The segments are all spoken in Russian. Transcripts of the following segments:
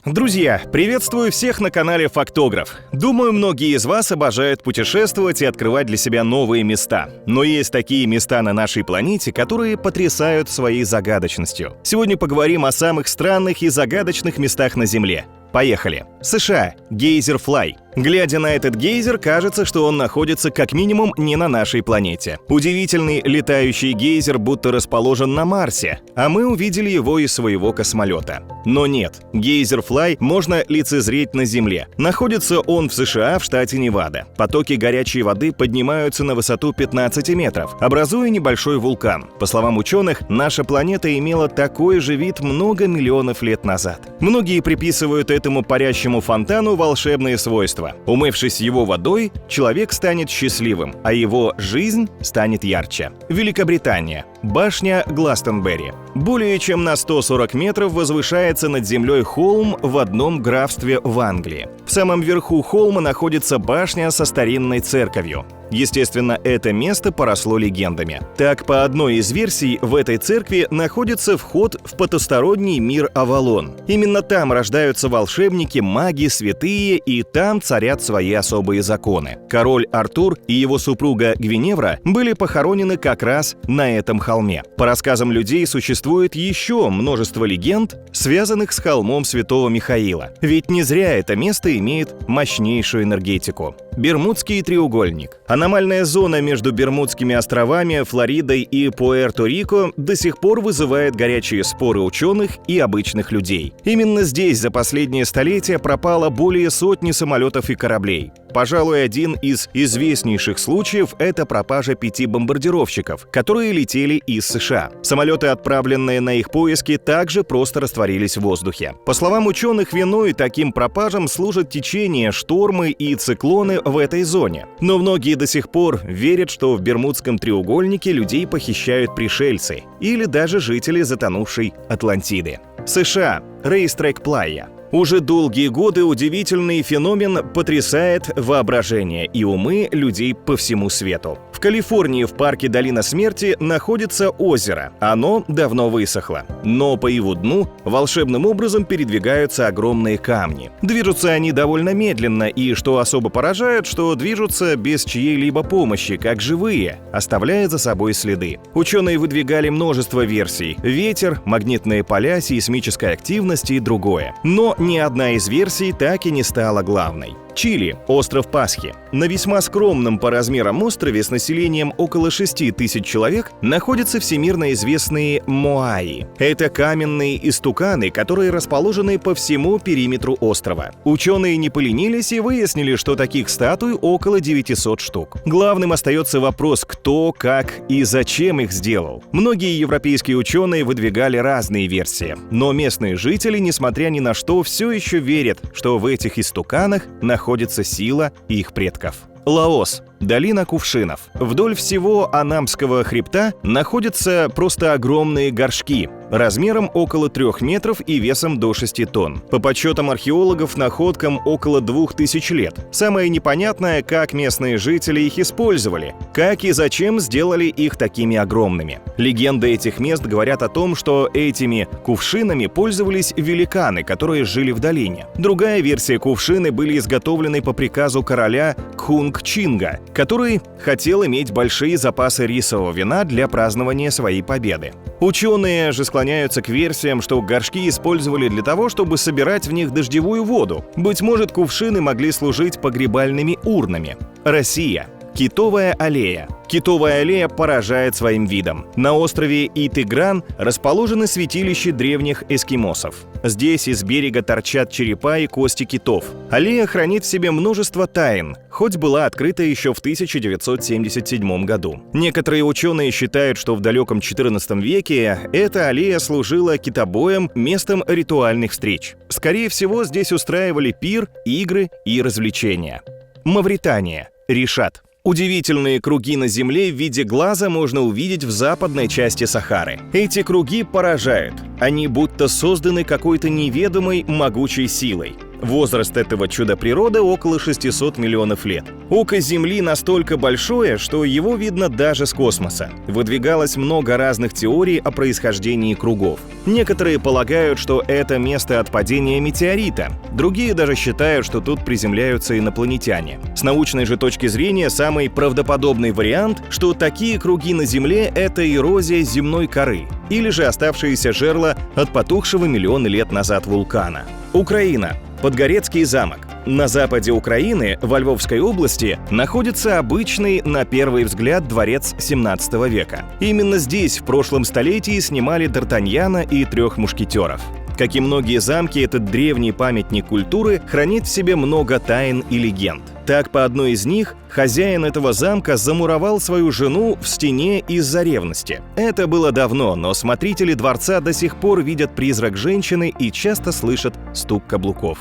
Друзья, приветствую всех на канале Фактограф. Думаю, многие из вас обожают путешествовать и открывать для себя новые места. Но есть такие места на нашей планете, которые потрясают своей загадочностью. Сегодня поговорим о самых странных и загадочных местах на Земле. Поехали! США. Гейзер Флай. Глядя на этот гейзер, кажется, что он находится как минимум не на нашей планете. Удивительный летающий гейзер будто расположен на Марсе, а мы увидели его из своего космолета. Но нет, гейзер Флай можно лицезреть на Земле. Находится он в США, в штате Невада. Потоки горячей воды поднимаются на высоту 15 метров, образуя небольшой вулкан. По словам ученых, наша планета имела такой же вид много миллионов лет назад. Многие приписывают этому парящему фонтану волшебные свойства. Умывшись его водой, человек станет счастливым, а его жизнь станет ярче. Великобритания. Башня Гластонберри. Более чем на 140 метров возвышается над землей холм в одном графстве в Англии. В самом верху холма находится башня со старинной церковью. Естественно, это место поросло легендами. Так, по одной из версий, в этой церкви находится вход в потусторонний мир Авалон. Именно там рождаются волшебники, маги, святые, и там царят свои особые законы. Король Артур и его супруга Гвиневра были похоронены как раз на этом холме. По рассказам людей, существует еще множество легенд, связанных с холмом Святого Михаила. Ведь не зря это место имеет мощнейшую энергетику. Бермудский треугольник. Аномальная зона между Бермудскими островами, Флоридой и Пуэрто-Рико до сих пор вызывает горячие споры ученых и обычных людей. Именно здесь за последние столетия пропало более сотни самолетов и кораблей. Пожалуй, один из известнейших случаев – это пропажа 5 бомбардировщиков, которые летели из США. Самолеты, отправленные на их поиски, также просто растворились в воздухе. По словам ученых, виной таким пропажам служат течения, штормы и циклоны в этой зоне. Но многие до сих пор верят, что в Бермудском треугольнике людей похищают пришельцы или даже жители затонувшей Атлантиды. США. Рейстрек Плайя. Уже долгие годы удивительный феномен потрясает воображение и умы людей по всему свету. В Калифорнии в парке Долина Смерти находится озеро. Оно давно высохло. Но по его дну волшебным образом передвигаются огромные камни. Движутся они довольно медленно, и, что особо поражает, что движутся без чьей-либо помощи, как живые, оставляя за собой следы. Ученые выдвигали множество версий: ветер, магнитные поля, сейсмическая активность и другое. Но ни одна из версий так и не стала главной. Чили. Остров Пасхи. На весьма скромном по размерам острове с населением около 6 тысяч человек находятся всемирно известные моаи. Это каменные истуканы, которые расположены по всему периметру острова. Ученые не поленились и выяснили, что таких статуй около 900 штук. Главным остается вопрос, кто, как и зачем их сделал. Многие европейские ученые выдвигали разные версии, но местные жители, несмотря ни на что, все еще верят, что в этих истуканах находится сила их предков. Лаос. Долина кувшинов. Вдоль всего Анамского хребта находятся просто огромные горшки, размером около 3 метров и весом до 6 тонн. По подсчетам археологов, находкам около 2000 лет. Самое непонятное, как местные жители их использовали, как и зачем сделали их такими огромными. Легенды этих мест говорят о том, что этими кувшинами пользовались великаны, которые жили в долине. Другая версия: кувшины были изготовлены по приказу короля Кхунг-Чинга, который хотел иметь большие запасы рисового вина для празднования своей победы. Ученые же склоняются к версиям, что горшки использовали для того, чтобы собирать в них дождевую воду. Быть может, кувшины могли служить погребальными урнами. Россия. Китовая аллея. Китовая аллея поражает своим видом. На острове Итыгран расположены святилища древних эскимосов. Здесь из берега торчат черепа и кости китов. Аллея хранит в себе множество тайн, хоть была открыта еще в 1977 году. Некоторые ученые считают, что в далеком XIV веке эта аллея служила китобоем местом ритуальных встреч. Скорее всего, здесь устраивали пир, игры и развлечения. Мавритания. Ришат. Удивительные круги на Земле в виде глаза можно увидеть в западной части Сахары. Эти круги поражают. Они будто созданы какой-то неведомой могучей силой. Возраст этого чуда природы около 600 миллионов лет. Око Земли настолько большое, что его видно даже с космоса. Выдвигалось много разных теорий о происхождении кругов. Некоторые полагают, что это место от падения метеорита. Другие даже считают, что тут приземляются инопланетяне. С научной же точки зрения, самый правдоподобный вариант, что такие круги на Земле — это эрозия земной коры или же оставшиеся жерла от потухшего миллионы лет назад вулкана. Украина. Подгорецкий замок. На западе Украины, во Львовской области, находится обычный, на первый взгляд, дворец 17 века. Именно здесь в прошлом столетии снимали Д'Артаньяна и трех мушкетеров. Как и многие замки, этот древний памятник культуры хранит в себе много тайн и легенд. Так, по одной из них, хозяин этого замка замуровал свою жену в стене из-за ревности. Это было давно, но смотрители дворца до сих пор видят призрак женщины и часто слышат стук каблуков.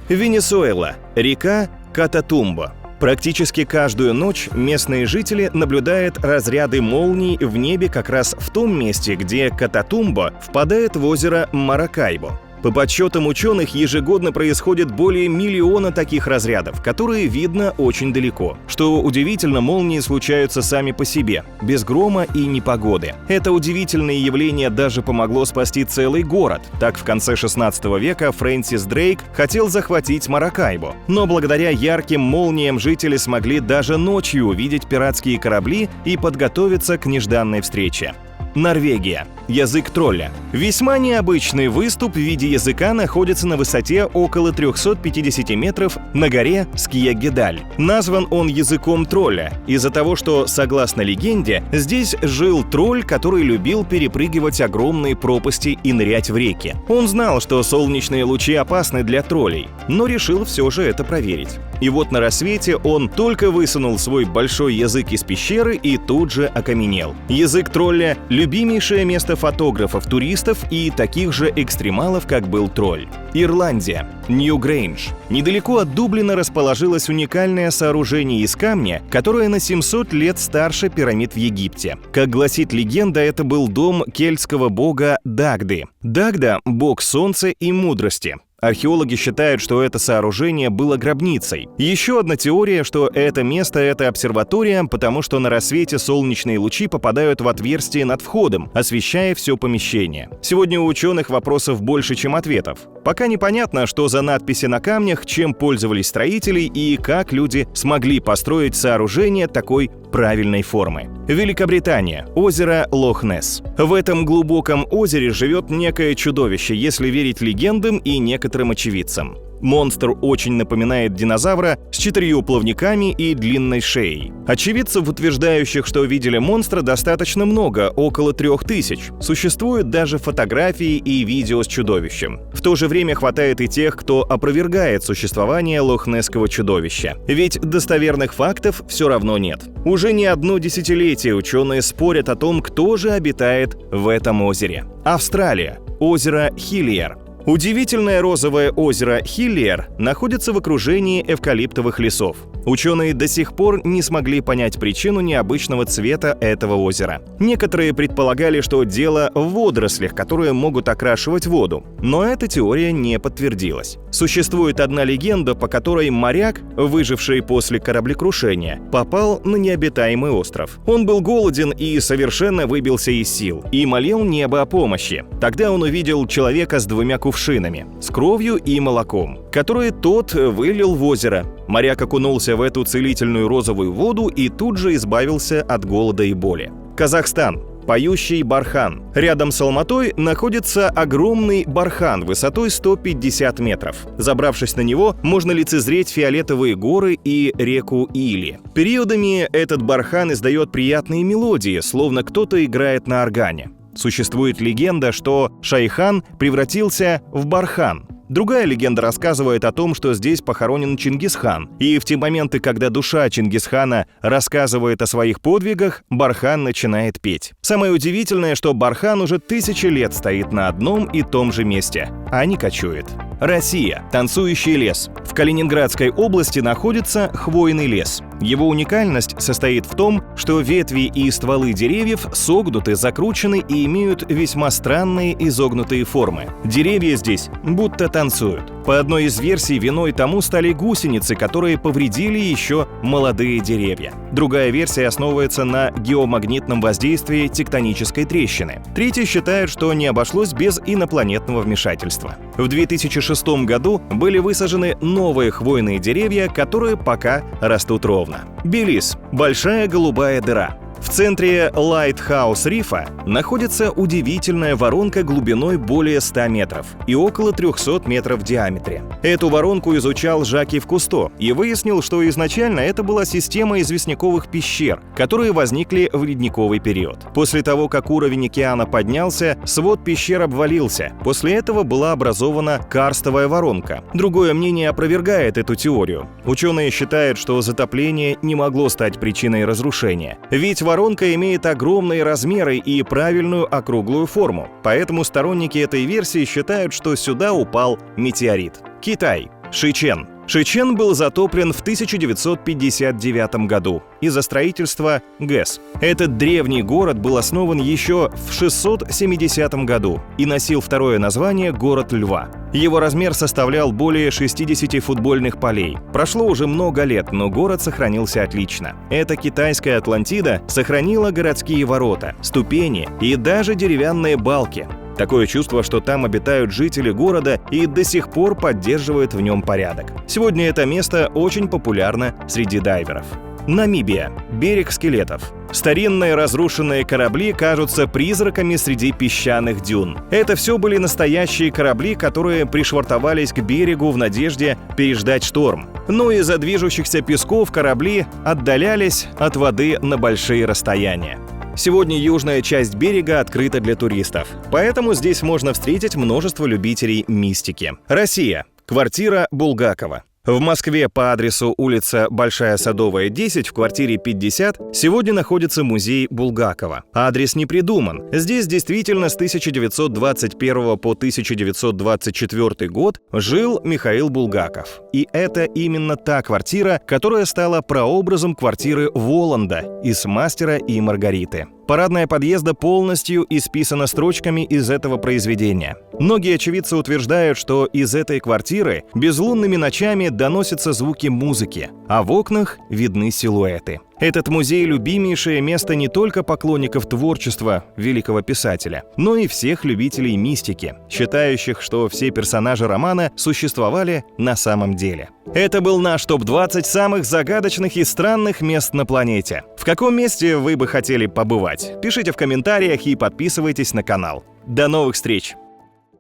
Венесуэла. Река Кататумбо. Практически каждую ночь местные жители наблюдают разряды молний в небе как раз в том месте, где Кататумбо впадает в озеро Маракайбо. По подсчетам ученых, ежегодно происходит более 1 миллиона таких разрядов, которые видно очень далеко. Что удивительно, молнии случаются сами по себе, без грома и непогоды. Это удивительное явление даже помогло спасти целый город. Так, в конце 16 века Фрэнсис Дрейк хотел захватить Маракайбо. Но благодаря ярким молниям жители смогли даже ночью увидеть пиратские корабли и подготовиться к нежданной встрече. Норвегия. Язык тролля. Весьма необычный выступ в виде языка находится на высоте около 350 метров на горе Скьягедаль. Назван он языком тролля из-за того, что, согласно легенде, здесь жил тролль, который любил перепрыгивать огромные пропасти и нырять в реки. Он знал, что солнечные лучи опасны для троллей, но решил все же это проверить. И вот на рассвете он только высунул свой большой язык из пещеры и тут же окаменел. Язык тролля — любимейшее место фотографов, туристов и таких же экстремалов, как был тролль. Ирландия. Ньюгрейндж. Недалеко от Дублина расположилось уникальное сооружение из камня, которое на 700 лет старше пирамид в Египте. Как гласит легенда, это был дом кельтского бога Дагды. Дагда — бог солнца и мудрости. Археологи считают, что это сооружение было гробницей. Еще одна теория, что это место — это обсерватория, потому что на рассвете солнечные лучи попадают в отверстие над входом, освещая все помещение. Сегодня у ученых вопросов больше, чем ответов. Пока непонятно, что за надписи на камнях, чем пользовались строители и как люди смогли построить сооружение такой правильной формы. Великобритания. Озеро Лох-Несс. В этом глубоком озере живет некое чудовище, если верить легендам и некоторым очевидцам. Монстр очень напоминает динозавра с 4 плавниками и длинной шеей. Очевидцев, утверждающих, что видели монстра, достаточно много, около 3000. Существуют даже фотографии и видео с чудовищем. В то же время хватает и тех, кто опровергает существование лохнесского чудовища. Ведь достоверных фактов все равно нет. Уже не одно десятилетие ученые спорят о том, кто же обитает в этом озере. Австралия. Озеро Хиллиер. Удивительное розовое озеро Хиллиер находится в окружении эвкалиптовых лесов. Ученые до сих пор не смогли понять причину необычного цвета этого озера. Некоторые предполагали, что дело в водорослях, которые могут окрашивать воду, но эта теория не подтвердилась. Существует одна легенда, по которой моряк, выживший после кораблекрушения, попал на необитаемый остров. Он был голоден и совершенно выбился из сил, и молил небо о помощи. Тогда он увидел человека с 2 кувшинами, с кровью и молоком, которые тот вылил в озеро. Моряк окунулся в эту целительную розовую воду и тут же избавился от голода и боли. Казахстан. Поющий бархан. Рядом с Алматой находится огромный бархан высотой 150 метров. Забравшись на него, можно лицезреть фиолетовые горы и реку Или. Периодами этот бархан издает приятные мелодии, словно кто-то играет на органе. Существует легенда, что Шайхан превратился в бархан. Другая легенда рассказывает о том, что здесь похоронен Чингисхан, и в те моменты, когда душа Чингисхана рассказывает о своих подвигах, бархан начинает петь. Самое удивительное, что бархан уже 1000 лет стоит на одном и том же месте, а не кочует. Россия. Танцующий лес. В Калининградской области находится хвойный лес. Его уникальность состоит в том, что ветви и стволы деревьев согнуты, закручены и имеют весьма странные изогнутые формы. Деревья здесь будто танцуют. По одной из версий, виной тому стали гусеницы, которые повредили еще молодые деревья. Другая версия основывается на геомагнитном воздействии тектонической трещины. Третья считает, что не обошлось без инопланетного вмешательства. В 2006 году были высажены новые хвойные деревья, которые пока растут ровно. Белиз – большая голубая дыра. В центре Лайтхаус-рифа находится удивительная воронка глубиной более 100 метров и около 300 метров в диаметре. Эту воронку изучал Жак-Ив Кусто и выяснил, что изначально это была система известняковых пещер, которые возникли в ледниковый период. После того, как уровень океана поднялся, свод пещер обвалился. После этого была образована карстовая воронка. Другое мнение опровергает эту теорию. Ученые считают, что затопление не могло стать причиной разрушения. Ведь воронка имеет огромные размеры и правильную округлую форму, поэтому сторонники этой версии считают, что сюда упал метеорит. Китай. Шичен. Шичен был затоплен в 1959 году из-за строительства ГЭС. Этот древний город был основан еще в 670 году и носил второе название «Город Льва». Его размер составлял более 60 футбольных полей. Прошло уже много лет, но город сохранился отлично. Эта китайская Атлантида сохранила городские ворота, ступени и даже деревянные балки. Такое чувство, что там обитают жители города и до сих пор поддерживают в нем порядок. Сегодня это место очень популярно среди дайверов. Намибия. Берег скелетов. Старинные разрушенные корабли кажутся призраками среди песчаных дюн. Это все были настоящие корабли, которые пришвартовались к берегу в надежде переждать шторм. Но из-за движущихся песков корабли отдалялись от воды на большие расстояния. Сегодня южная часть берега открыта для туристов, поэтому здесь можно встретить множество любителей мистики. Россия. Квартира Булгакова. В Москве по адресу улица Большая Садовая, 10, в квартире 50, сегодня находится музей Булгакова. Адрес не придуман. Здесь действительно с 1921 по 1924 год жил Михаил Булгаков. И это именно та квартира, которая стала прообразом квартиры Воланда из «Мастера и Маргариты». Парадная подъезда полностью исписана строчками из этого произведения. Многие очевидцы утверждают, что из этой квартиры безлунными ночами доносятся звуки музыки, а в окнах видны силуэты. Этот музей – любимейшее место не только поклонников творчества великого писателя, но и всех любителей мистики, считающих, что все персонажи романа существовали на самом деле. Это был наш топ-20 самых загадочных и странных мест на планете. В каком месте вы бы хотели побывать? Пишите в комментариях и подписывайтесь на канал. До новых встреч!